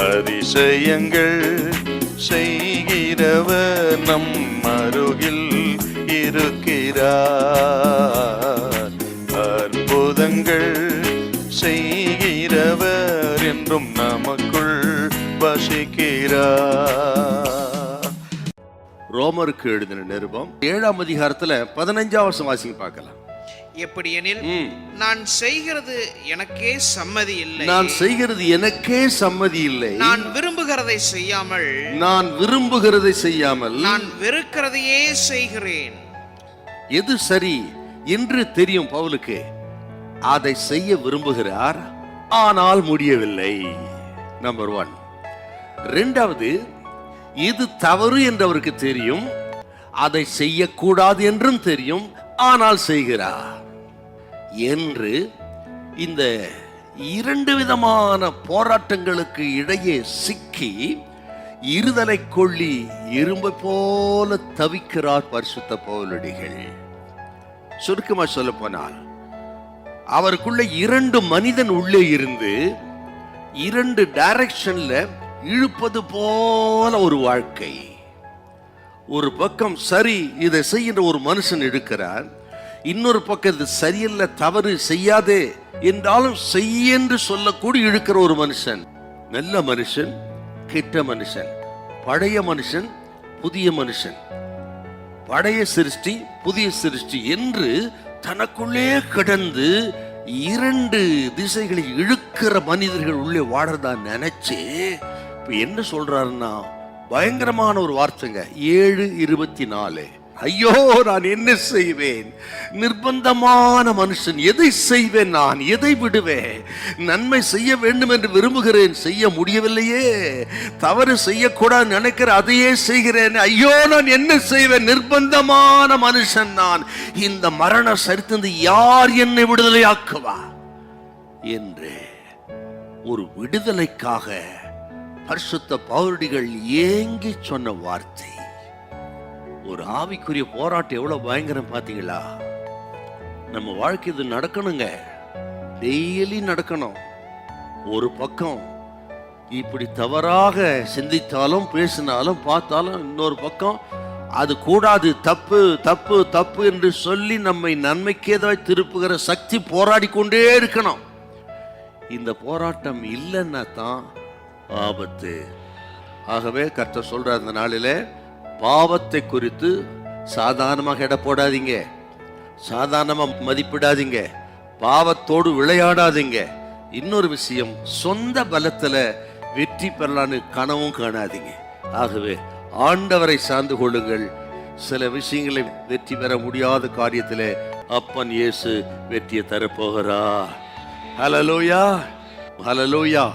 அதிசயங்கள் செய்கிறவர் நம் அருகில் இருக்கிறார். அற்புதங்கள் செய்கிறவர் என்றும் நமக்குள் வசிக்கிறார். ரோமருக்கு எழுதின நிருபம் 7ஆம் அதிகாரத்துல 15ஆம் வசனம் வாசிங்க பார்க்கலாம். எப்படியெனில் நான் செய்கிறது எனக்கே சம்மதி இல்லை, நான் செய்கிறது எனக்கே சம்மதி இல்லை, நான் விரும்புகிறதை செய்யாமல் நான் வெறுக்கிறதையே செய்கிறேன். எது சரி என்று தெரியும் பவுலுக்கு, அதை செய்ய விரும்புகிறார், ஆனால் முடியவில்லை. நம்பர் 1. இரண்டாவது, இது தவறு என்று அவருக்கு தெரியும், அதை செய்யக்கூடாது என்றும் தெரியும், ஆனால் செய்கிறார் என்று இந்த இரண்டு விதமான போராட்டங்களுக்கு இடையே சிக்கி இருதலை கொள்ளி இரும்பை போல தவிக்கிறார் பரிசுத்த பவுலடிகள். சுருக்கமா சொல்ல போனால், அவருக்குள்ள இரண்டு மனிதன் உள்ளே இருந்து இரண்டு டைரக்ஷன்ல இழுப்பது போல ஒரு வாழ்க்கை. ஒரு பக்கம் சரி இதை செய்கின்ற ஒரு மனுஷன் இருக்கிறார், இன்னொரு பக்கம் இது சரியில்லை, தவறு செய்யாதே என்றாலும் செய்ய என்று சொல்லக்கூடி இழுக்கிற ஒரு மனுஷன். நல்ல மனுஷன், கெட்ட மனுஷன், பழைய மனுஷன், புதிய மனுஷன், பழைய சிருஷ்டி, புதிய சிருஷ்டி என்று தனக்குள்ளே கடந்து இரண்டு திசைகளில் இழுக்கிற மனிதர்கள் உள்ளே வாழறதா நினைச்சு இப்ப என்ன சொல்றாருன்னா, பயங்கரமான ஒரு வார்த்தைங்க. 7:24. ஐயோ நான் என்ன செய்வேன், நிர்பந்தமான மனுஷன், எதை செய்வேன், நான் எதை விடுவேன், நன்மை செய்ய வேண்டும் என்று விரும்புகிறேன், செய்ய முடியவில்லையே, தவறு செய்யக்கூடாது நினைக்கிற அதையே செய்கிறேன், ஐயோ நான் என்ன செய்வேன், நிர்பந்தமான மனுஷன் நான், இந்த மரண சரித்திருந்து யார் என்னை விடுதலையாக்குவா என்று ஒரு விடுதலைக்காக பரிசுத்த பவுலடிகள் ஏங்கி சொன்ன வார்த்தை. ஒரு ஆவிக்குரிய போராட்டம் எவ்வளவு பயங்கரம் பாத்தீங்களா? நம்ம வாழ்க்கை இது நடக்கணுங்க, டெய்லி நடக்கணும். ஒரு பக்கம் இப்படி தவறாக சிந்தித்தாலும் பேசினாலும் பார்த்தாலும், இன்னொரு பக்கம் அது கூடாது, தப்பு தப்பு தப்பு என்று சொல்லி நம்மை நன்மைக்கேதாய் திருப்புகிற சக்தி போராடி கொண்டே இருக்கணும். இந்த போராட்டம் இல்லைன்னா தான் ஆபத்து. ஆகவே கர்த்தர் சொல்ற அந்த நாளிலே பாவத்தை குறித்து சாதாரணமாக எடை போடாதீங்க, சாதாரணமாக மதிப்பிடாதீங்க, பாவத்தோடு விளையாடாதீங்க. இன்னொரு விஷயம், சொந்த பலத்துல வெற்றி பெறலான்னு கனவும் காணாதீங்க. ஆகவே ஆண்டவரை சார்ந்து கொள்ளுங்கள். சில விஷயங்களை வெற்றி பெற முடியாத காரியத்திலே அப்பன் இயேசு வெற்றியை தரப்போகிறார். ஹல்லேலூயா, ஹல்லேலூயா.